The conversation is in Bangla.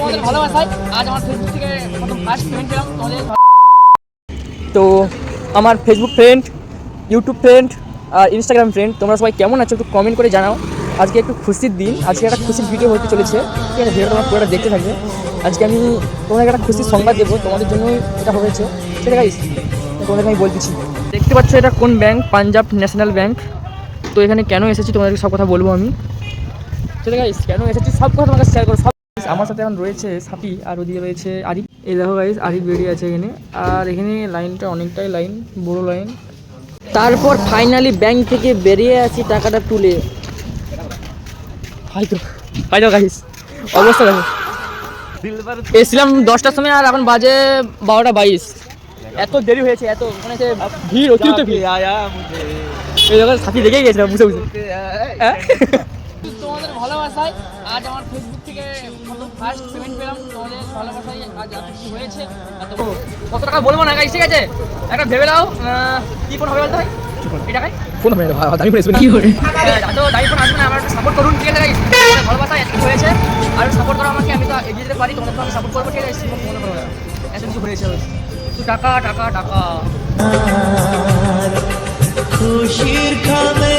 তোমাদের ভালোবাসায় আজ আমার ফেসবুক থেকে প্রথম ফার্স্ট পেমেন্ট পেলাম তোমাদের। তো আমার ফেসবুক ফ্রেন্ড, ইউটিউব ফ্রেন্ড আর ইনস্টাগ্রাম ফ্রেন্ড, তোমরা সবাই কেমন আছো একটু কমেন্ট করে জানাও। আজকে একটু খুশির দিন, আজকে একটা খুশির ভিডিও হতে চলেছে, ঠিক আছে? ভিডিওটা তোমার পুরোটা দেখতে থাকবে। আজকে আমি তোমাদেরকে একটা খুশির সংবাদ দেবো, তোমাদের জন্যই এটা হয়েছে, ঠিক আছে গাইস? তোমাদেরকে আমি বলতেছি, দেখতে পাচ্ছ এটা কোন ব্যাংক? Punjab national bank. তো এখানে কেন এসেছি তোমাদেরকে সব কথা বলবো আমি, ঠিক আছে গাইস? কেন এসেছি সব কথা তোমাকে শেয়ার করো। সব আমার সাথে এখন রয়েছে সাপি, আর ওদিকে রয়েছে আরিফ। এই দেখো গাইস, আরিফ বেরিয়ে আছে এখানে, আর এখানে লাইনটা অনেকটাই লাইন, বড় লাইন। তারপর ফাইনালি ব্যাংক থেকে বেরিয়ে আসি টাকাটা তুলে। হাই তো গাইস, অবস্থা দেখো। এসছিলাম 10টার সময় আর এখন বাজে 12টা 22। এত দেরি হয়েছে, এত মানে ভিড়, অতিরিক্ত ভিড়। এই দেখো সাথী দেখেই গেছিলাম বুঝে বুঝে। তোমাদের ভালোবাসায় আজ আমার ফেসবুক থেকে প্রথম ফার্স্ট পেমেন্ট পেলাম তোমাদের ভালোবাসায় আজ এত কিছু হয়েছে। কত টাকা বলবো না গাইস, ঠিক আছে? একটা ভেবে নাও, কি ফোন হবে বলতে ভাই? এই টাকায় ফোন হবে, দামি ফোন আসবে না। কি করে এত দামি ফোন আসবে না, আমার একটু সাপোর্ট করুন, ঠিক আছে গাইস? তোমাদের ভালোবাসায় এত কিছু হয়েছে, আর সাপোর্ট করো আমাকে, আমি তো এগিয়ে যেতে পারি, তোমাদের তো আমি সাপোর্ট করবো, ঠিক আছে? এত কিছু হয়েছে, তো টাকা টাকা টাকা খুশির খামে